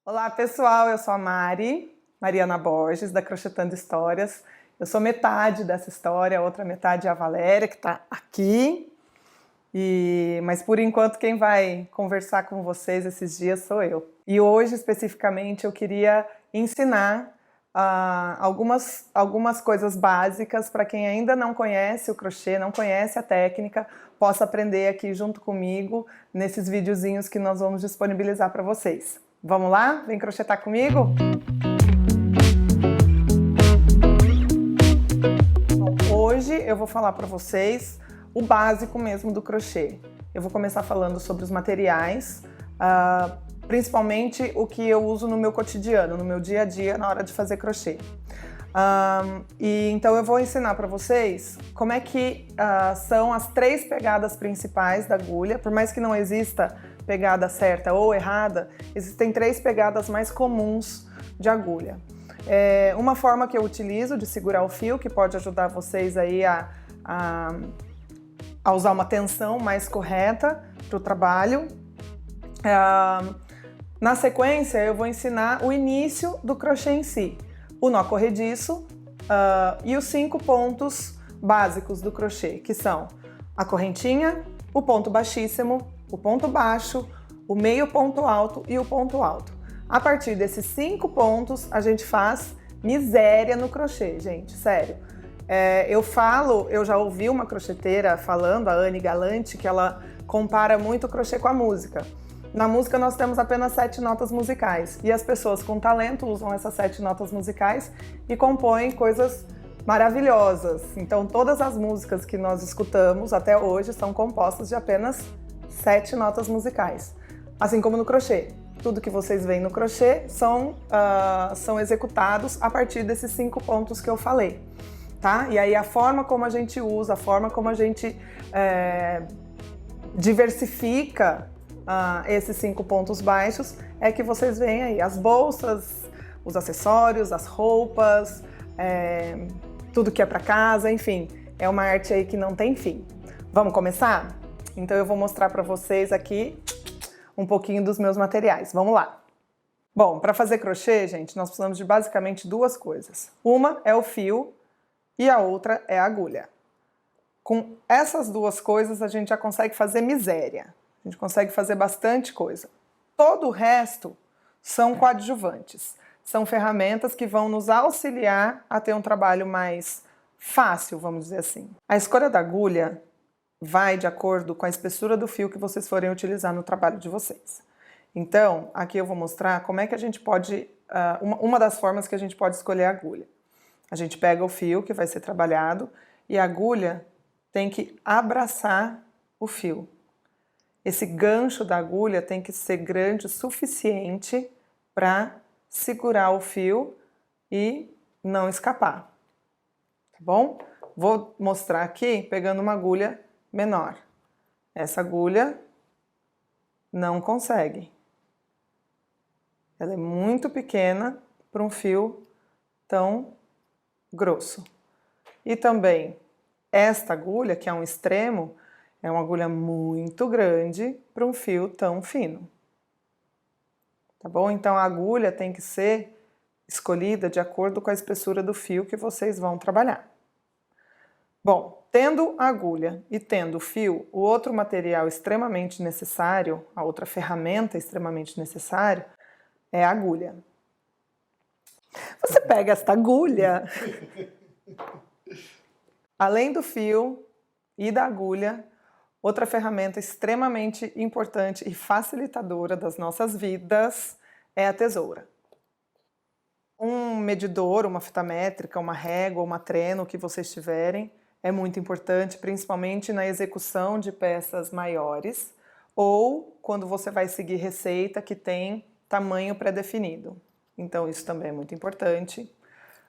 Olá pessoal, eu sou a Mariana Borges, da Crochetando Histórias. Eu sou metade dessa história, a outra metade é a Valéria, que está aqui. Mas por enquanto quem vai conversar com vocês esses dias sou eu. E hoje especificamente eu queria ensinar algumas coisas básicas para quem ainda não conhece o crochê, não conhece a técnica, possa aprender aqui junto comigo nesses videozinhos que nós vamos disponibilizar para vocês. Vamos lá? Vem crochetar comigo? Bom, hoje eu vou falar para vocês o básico mesmo do crochê. Eu vou começar falando sobre os materiais, principalmente o que eu uso no meu cotidiano, no meu dia a dia, na hora de fazer crochê. Então eu vou ensinar para vocês como é que são as 3 pegadas principais da agulha. Por mais que não exista pegada certa ou errada, existem 3 pegadas mais comuns de agulha. Uma forma que eu utilizo de segurar o fio, que pode ajudar vocês aí a usar uma tensão mais correta para o trabalho. Na sequência, eu vou ensinar o início do crochê em si, o nó corrediço e os 5 pontos básicos do crochê, que são a correntinha, o ponto baixíssimo, o ponto baixo, o meio ponto alto e o ponto alto. A partir desses 5 pontos, a gente faz miséria no crochê, gente, sério. Eu já ouvi uma crocheteira falando, a Anne Galante, que ela compara muito o crochê com a música. Na música nós temos apenas 7 notas musicais e as pessoas com talento usam essas 7 notas musicais e compõem coisas maravilhosas. Então todas as músicas que nós escutamos até hoje são compostas de apenas 7 notas musicais. Assim como no crochê. Tudo que vocês veem no crochê são executados a partir desses 5 pontos que eu falei. Tá? E aí a forma como a gente usa, a forma como a gente diversifica esses 5 pontos baixos é que vocês veem aí as bolsas, os acessórios, as roupas, tudo que é para casa, enfim, é uma arte aí que não tem fim. Vamos começar? Então eu vou mostrar para vocês aqui um pouquinho dos meus materiais. Vamos lá! Bom, para fazer crochê, gente, nós precisamos de basicamente 2 coisas. Uma é o fio e a outra é a agulha. Com essas 2 coisas a gente já consegue fazer miséria. A gente consegue fazer bastante coisa. Todo o resto são coadjuvantes. São ferramentas que vão nos auxiliar a ter um trabalho mais fácil, vamos dizer assim. A escolha da agulha vai de acordo com a espessura do fio que vocês forem utilizar no trabalho de vocês. Então, aqui eu vou mostrar como é que a gente pode... uma das formas que a gente pode escolher a agulha. A gente pega o fio que vai ser trabalhado e a agulha tem que abraçar o fio. Esse gancho da agulha tem que ser grande o suficiente para segurar o fio e não escapar. Tá bom? Vou mostrar aqui pegando uma agulha menor. Essa agulha não consegue. Ela é muito pequena para um fio tão grosso. E também esta agulha, que é um extremo, é uma agulha muito grande para um fio tão fino. Tá bom? Então a agulha tem que ser escolhida de acordo com a espessura do fio que vocês vão trabalhar. Bom, tendo a agulha e tendo o fio, o outro material extremamente necessário, a outra ferramenta extremamente necessária, é a agulha. Você pega esta agulha, além do fio e da agulha, outra ferramenta extremamente importante e facilitadora das nossas vidas é a tesoura. Um medidor, uma fita métrica, uma régua, uma trena, o que vocês tiverem, é muito importante, principalmente na execução de peças maiores ou quando você vai seguir receita que tem tamanho pré-definido. Então isso também é muito importante.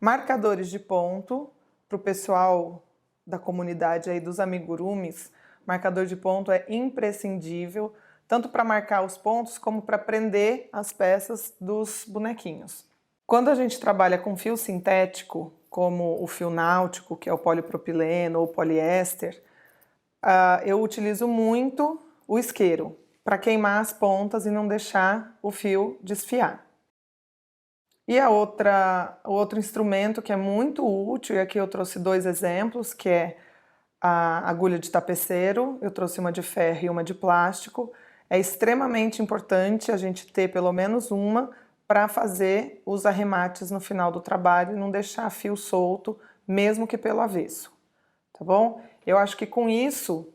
Marcadores de ponto, para o pessoal da comunidade aí dos amigurumis, marcador de ponto é imprescindível, tanto para marcar os pontos como para prender as peças dos bonequinhos. Quando a gente trabalha com fio sintético, como o fio náutico, que é o polipropileno ou poliéster, eu utilizo muito o isqueiro para queimar as pontas e não deixar o fio desfiar. E o outro instrumento que é muito útil, e aqui eu trouxe 2 exemplos, que é a agulha de tapeceiro, eu trouxe uma de ferro e uma de plástico. É extremamente importante a gente ter pelo menos uma para fazer os arremates no final do trabalho e não deixar fio solto, mesmo que pelo avesso, tá bom? Eu acho que com isso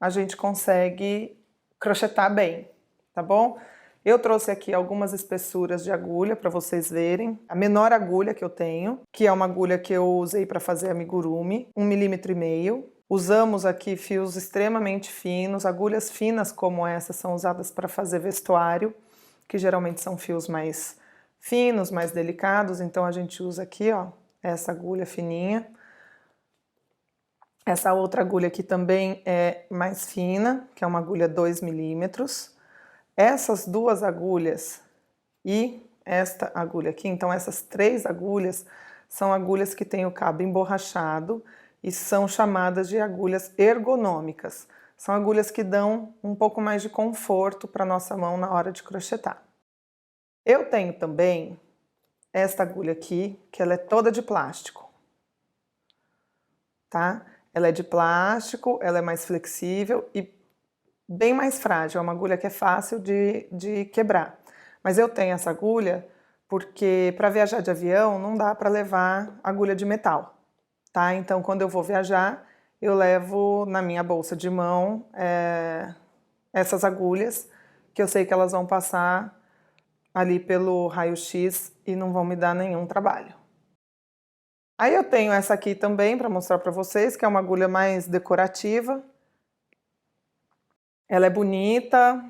a gente consegue crochetar bem, tá bom? Eu trouxe aqui algumas espessuras de agulha para vocês verem. A menor agulha que eu tenho, que é uma agulha que eu usei para fazer amigurumi, 1,5 mm. Usamos aqui fios extremamente finos, agulhas finas como essa são usadas para fazer vestuário, que geralmente são fios mais finos, mais delicados, então a gente usa aqui, ó, essa agulha fininha. Essa outra agulha aqui também é mais fina, que é uma agulha 2 mm. Essas 2 agulhas e esta agulha aqui, então essas 3 agulhas são agulhas que têm o cabo emborrachado e são chamadas de agulhas ergonômicas. São agulhas que dão um pouco mais de conforto para a nossa mão na hora de crochetar. Eu tenho também esta agulha aqui, que ela é toda de plástico, tá? Ela é de plástico, ela é mais flexível e bem mais frágil, é uma agulha que é fácil de quebrar. Mas eu tenho essa agulha porque para viajar de avião não dá para levar agulha de metal, tá? Então quando eu vou viajar, eu levo na minha bolsa de mão essas agulhas, que eu sei que elas vão passar ali pelo raio-x e não vão me dar nenhum trabalho. Aí eu tenho essa aqui também para mostrar para vocês, que é uma agulha mais decorativa. Ela é bonita,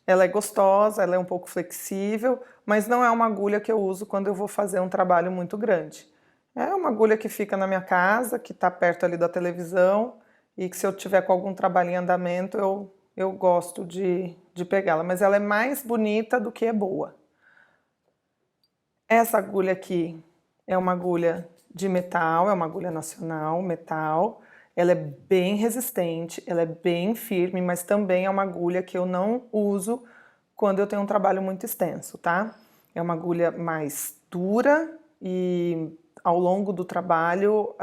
ela é gostosa, ela é um pouco flexível, mas não é uma agulha que eu uso quando eu vou fazer um trabalho muito grande. É uma agulha que fica na minha casa, que está perto ali da televisão, e que se eu tiver com algum trabalho em andamento, eu gosto de pegá-la, mas ela é mais bonita do que é boa. Essa agulha aqui é uma agulha de metal, é uma agulha nacional, metal. Ela é bem resistente, ela é bem firme, mas também é uma agulha que eu não uso quando eu tenho um trabalho muito extenso, tá? É uma agulha mais dura e ao longo do trabalho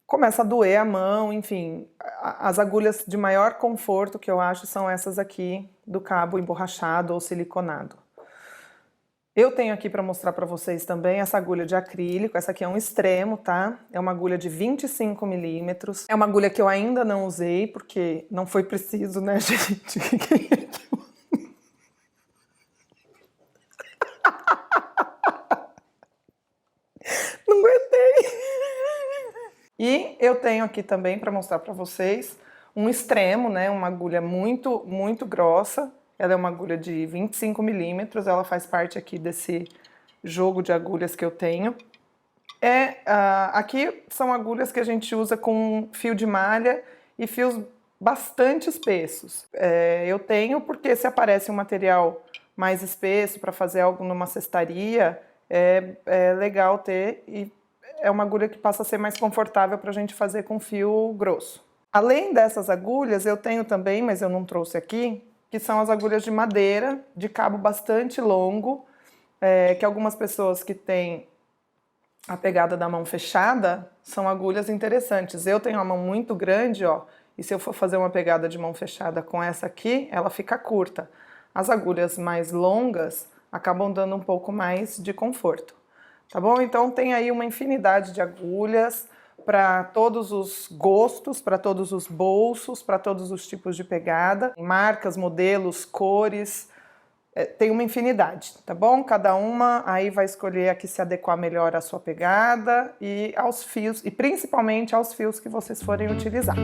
começa a doer a mão, enfim. As agulhas de maior conforto que eu acho são essas aqui do cabo emborrachado ou siliconado. Eu tenho aqui para mostrar para vocês também essa agulha de acrílico, essa aqui é um extremo, tá? É uma agulha de 25 mm. É uma agulha que eu ainda não usei, porque não foi preciso, né, gente? Não aguentei! E eu tenho aqui também para mostrar para vocês um extremo, né? Uma agulha muito, muito grossa. Ela é uma agulha de 25 mm, ela faz parte aqui desse jogo de agulhas que eu tenho. Aqui são agulhas que a gente usa com fio de malha e fios bastante espessos. Eu tenho porque se aparece um material mais espesso para fazer algo numa cestaria, é legal ter e é uma agulha que passa a ser mais confortável para a gente fazer com fio grosso. Além dessas agulhas, eu tenho também, mas eu não trouxe aqui, que são as agulhas de madeira, de cabo bastante longo, que algumas pessoas que têm a pegada da mão fechada, são agulhas interessantes. Eu tenho uma mão muito grande, ó, e se eu for fazer uma pegada de mão fechada com essa aqui, ela fica curta. As agulhas mais longas acabam dando um pouco mais de conforto, tá bom? Então tem aí uma infinidade de agulhas, para todos os gostos, para todos os bolsos, para todos os tipos de pegada, marcas, modelos, cores, tem uma infinidade, tá bom? Cada uma aí vai escolher a que se adequar melhor à sua pegada e aos fios, e principalmente aos fios que vocês forem utilizar.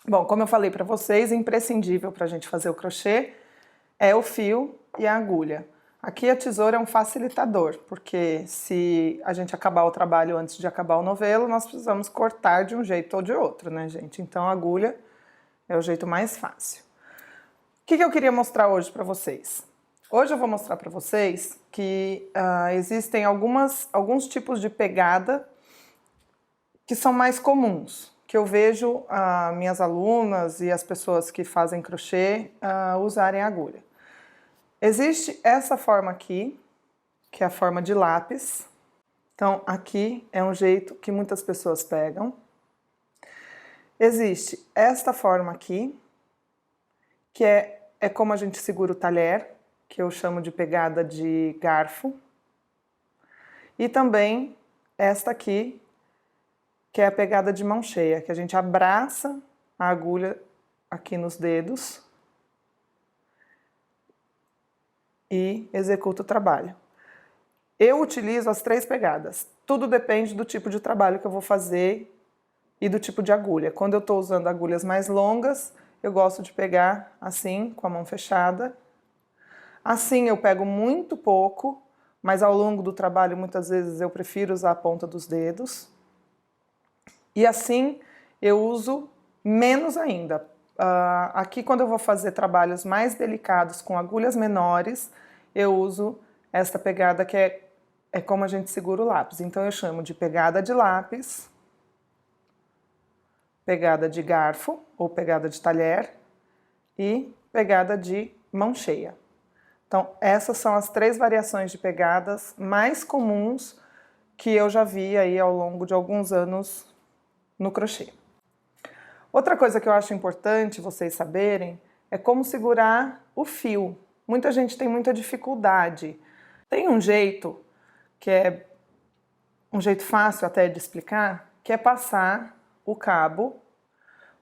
Bom, como eu falei para vocês, imprescindível para a gente fazer o crochê é o fio e a agulha. Aqui a tesoura é um facilitador, porque se a gente acabar o trabalho antes de acabar o novelo, nós precisamos cortar de um jeito ou de outro, né, gente? Então a agulha é o jeito mais fácil. O que eu queria mostrar hoje para vocês? Hoje eu vou mostrar para vocês que existem alguns tipos de pegada que são mais comuns, que eu vejo minhas alunas e as pessoas que fazem crochê usarem a agulha. Existe essa forma aqui, que é a forma de lápis. Então, aqui é um jeito que muitas pessoas pegam. Existe esta forma aqui, que é como a gente segura o talher, que eu chamo de pegada de garfo. E também esta aqui, que é a pegada de mão cheia, que a gente abraça a agulha aqui nos dedos e executa o trabalho. Eu utilizo as 3 pegadas. Tudo depende do tipo de trabalho que eu vou fazer e do tipo de agulha. Quando eu estou usando agulhas mais longas, eu gosto de pegar assim, com a mão fechada. Assim eu pego muito pouco, mas ao longo do trabalho muitas vezes eu prefiro usar a ponta dos dedos. E assim eu uso menos ainda. Aqui quando eu vou fazer trabalhos mais delicados com agulhas menores, eu uso esta pegada que é como a gente segura o lápis. Então eu chamo de pegada de lápis, pegada de garfo ou pegada de talher e pegada de mão cheia. Então essas são as 3 variações de pegadas mais comuns que eu já vi aí ao longo de alguns anos no crochê. Outra coisa que eu acho importante vocês saberem é como segurar o fio. Muita gente tem muita dificuldade. Tem um jeito que é um jeito fácil até de explicar, que é passar o cabo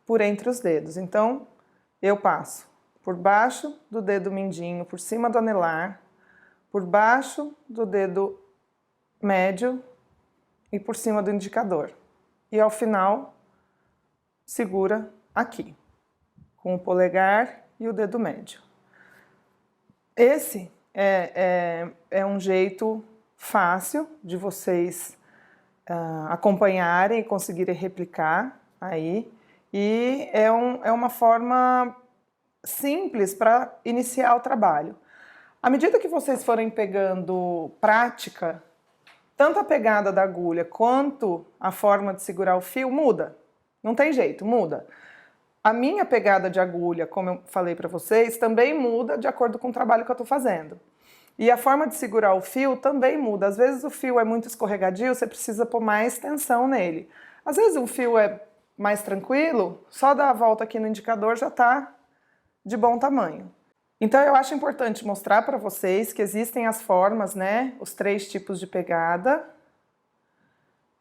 por entre os dedos. Então, eu passo por baixo do dedo mindinho, por cima do anelar, por baixo do dedo médio e por cima do indicador. E ao final, segura aqui, com o polegar e o dedo médio. Esse é um jeito fácil de vocês acompanharem e conseguirem replicar aí. E é uma forma simples para iniciar o trabalho. À medida que vocês forem pegando prática, tanto a pegada da agulha quanto a forma de segurar o fio muda. Não tem jeito, muda. A minha pegada de agulha, como eu falei para vocês, também muda de acordo com o trabalho que eu estou fazendo. E a forma de segurar o fio também muda. Às vezes o fio é muito escorregadio, você precisa pôr mais tensão nele. Às vezes o fio é mais tranquilo, só dar a volta aqui no indicador já está de bom tamanho. Então eu acho importante mostrar para vocês que existem as formas, né? Os 3 tipos de pegada.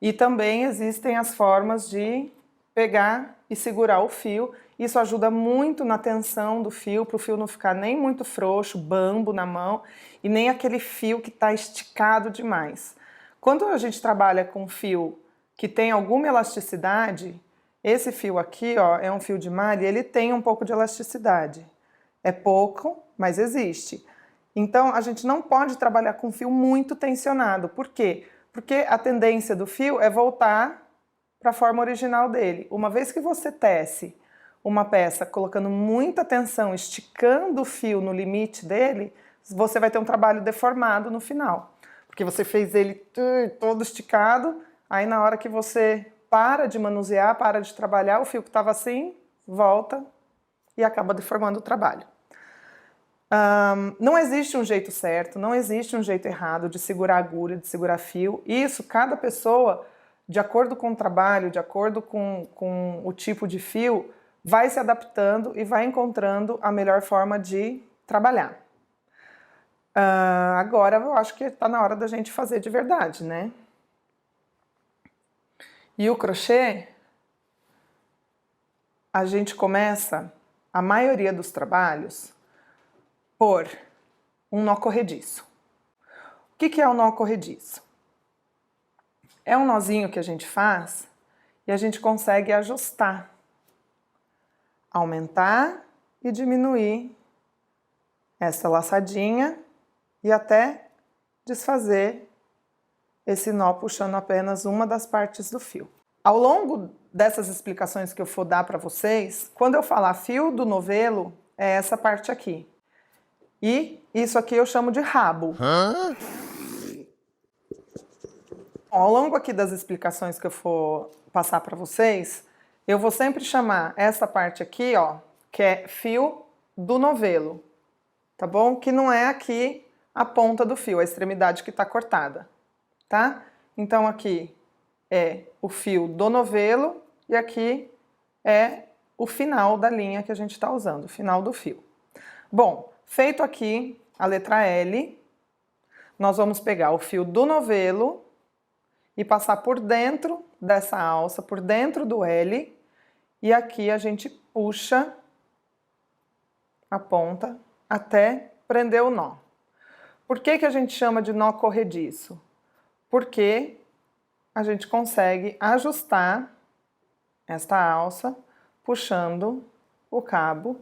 E também existem as formas de pegar e segurar o fio. Isso ajuda muito na tensão do fio, para o fio não ficar nem muito frouxo, bambo na mão, e nem aquele fio que está esticado demais. Quando a gente trabalha com fio que tem alguma elasticidade, esse fio aqui, ó, é um fio de malha e ele tem um pouco de elasticidade. É pouco, mas existe. Então, a gente não pode trabalhar com fio muito tensionado. Por quê? Porque a tendência do fio é voltar para a forma original dele. Uma vez que você tece uma peça colocando muita tensão, esticando o fio no limite dele, você vai ter um trabalho deformado no final. Porque você fez ele todo esticado, aí na hora que você para de manusear, para de trabalhar, o fio que estava assim, volta e acaba deformando o trabalho. Não existe um jeito certo, não existe um jeito errado de segurar agulha, de segurar fio. Isso, cada pessoa, de acordo com o trabalho, de acordo com o tipo de fio, vai se adaptando e vai encontrando a melhor forma de trabalhar. Agora eu acho que está na hora da gente fazer de verdade, né? E o crochê, a gente começa, a maioria dos trabalhos, por um nó corrediço. O que é o nó corrediço? É um nozinho que a gente faz e a gente consegue ajustar, aumentar e diminuir essa laçadinha e até desfazer esse nó puxando apenas uma das partes do fio. Ao longo dessas explicações que eu for dar para vocês, quando eu falar fio do novelo, é essa parte aqui. E isso aqui eu chamo de rabo. Ao longo aqui das explicações que eu for passar para vocês, eu vou sempre chamar essa parte aqui, ó, que é fio do novelo, tá bom? Que não é aqui a ponta do fio, a extremidade que tá cortada, tá? Então aqui é o fio do novelo e aqui é o final da linha que a gente está usando, o final do fio. Bom, feito aqui a letra L, nós vamos pegar o fio do novelo e passar por dentro dessa alça, por dentro do L, e aqui a gente puxa a ponta até prender o nó. Por que que a gente chama de nó corrediço? Porque a gente consegue ajustar esta alça puxando o cabo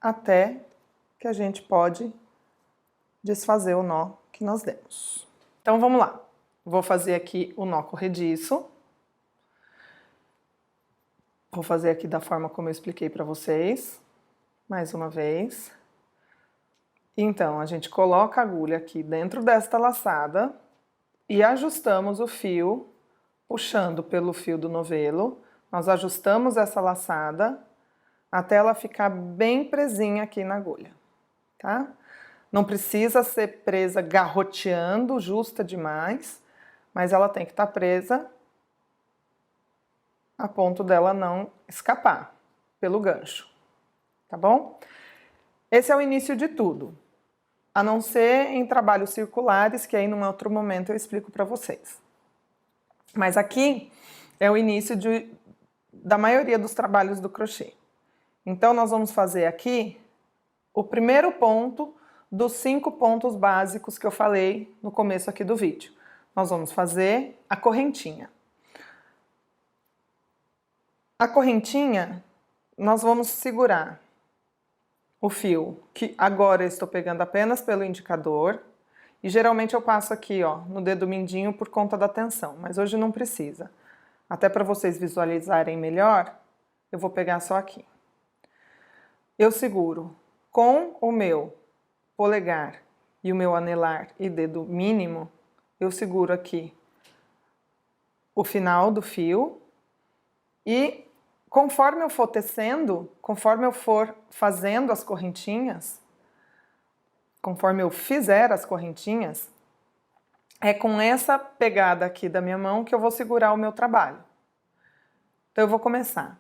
até que a gente pode desfazer o nó que nós demos. Então vamos lá. Vou fazer aqui o nó corrediço. Vou fazer aqui da forma como eu expliquei para vocês. Mais uma vez. Então, a gente coloca a agulha aqui dentro desta laçada e ajustamos o fio, puxando pelo fio do novelo. Nós ajustamos essa laçada até ela ficar bem presinha aqui na agulha, tá? Não precisa ser presa garroteando, justa demais, mas ela tem que estar presa a ponto dela não escapar pelo gancho, tá bom? Esse é o início de tudo, a não ser em trabalhos circulares, que aí num outro momento eu explico para vocês. Mas aqui é o início da maioria dos trabalhos do crochê. Então nós vamos fazer aqui o primeiro ponto dos 5 pontos básicos que eu falei no começo aqui do vídeo. Nós vamos fazer a correntinha. A correntinha, nós vamos segurar o fio, que agora eu estou pegando apenas pelo indicador, e geralmente eu passo aqui, ó, no dedo mindinho por conta da tensão, mas hoje não precisa. Até para vocês visualizarem melhor, eu vou pegar só aqui. Eu seguro com o meu polegar e o meu anelar e dedo mínimo, eu seguro aqui o final do fio e conforme eu for tecendo, conforme eu for fazendo as correntinhas, conforme eu fizer as correntinhas, é com essa pegada aqui da minha mão que eu vou segurar o meu trabalho. Então eu vou começar.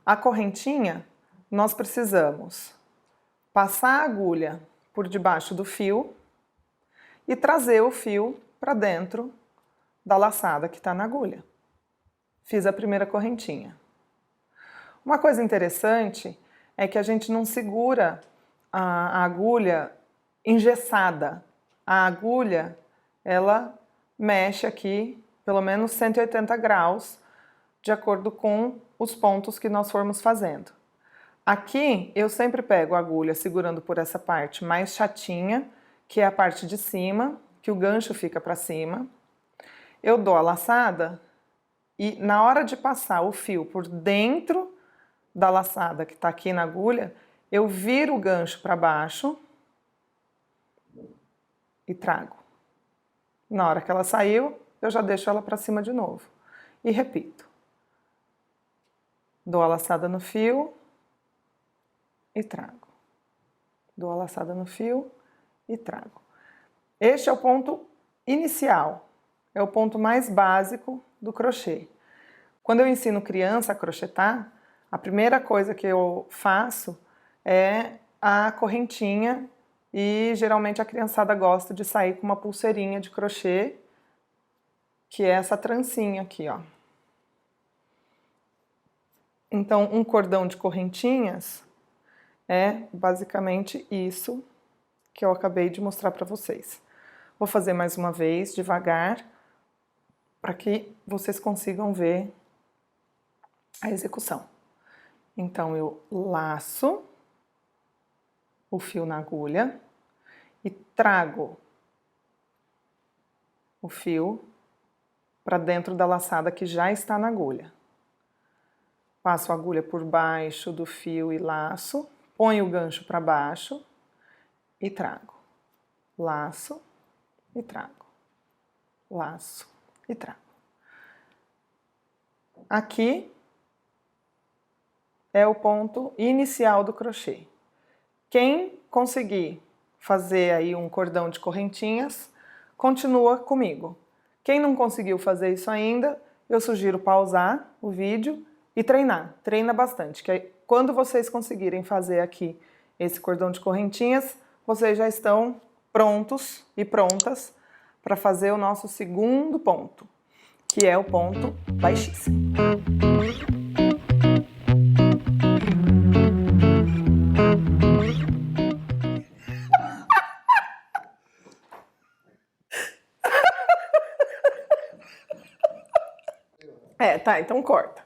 A correntinha, nós precisamos passar a agulha por debaixo do fio e trazer o fio para dentro da laçada que está na agulha. Fiz a primeira correntinha. Uma coisa interessante é que a gente não segura a agulha engessada. A agulha, ela mexe aqui pelo menos 180 graus, de acordo com os pontos que nós formos fazendo. Aqui, eu sempre pego a agulha segurando por essa parte mais chatinha, que é a parte de cima, que o gancho fica para cima. Eu dou a laçada e na hora de passar o fio por dentro da laçada que está aqui na agulha, eu viro o gancho para baixo e trago. Na hora que ela saiu, eu já deixo ela para cima de novo. E repito. Dou a laçada no fio e trago. Dou a laçada no fio e trago. Este é o ponto inicial, é o ponto mais básico do crochê. Quando eu ensino criança a crochetar, a primeira coisa que eu faço é a correntinha e geralmente a criançada gosta de sair com uma pulseirinha de crochê, que é essa trancinha aqui, ó. Então, um cordão de correntinhas é basicamente isso que eu acabei de mostrar para vocês. Vou fazer mais uma vez, devagar, para que vocês consigam ver a execução. Então, eu laço o fio na agulha e trago o fio para dentro da laçada que já está na agulha. Passo a agulha por baixo do fio e laço, ponho o gancho para baixo e trago. Laço e trago. Laço e trago. aqui é o ponto inicial do crochê. Quem conseguir fazer aí um cordão de correntinhas, continua comigo. Quem não conseguiu fazer isso ainda, eu sugiro pausar o vídeo e treinar. Treina bastante, que aí, quando vocês conseguirem fazer aqui esse cordão de correntinhas, vocês já estão prontos e prontas para fazer o nosso segundo ponto, que é o ponto baixíssimo. Tá, então corta.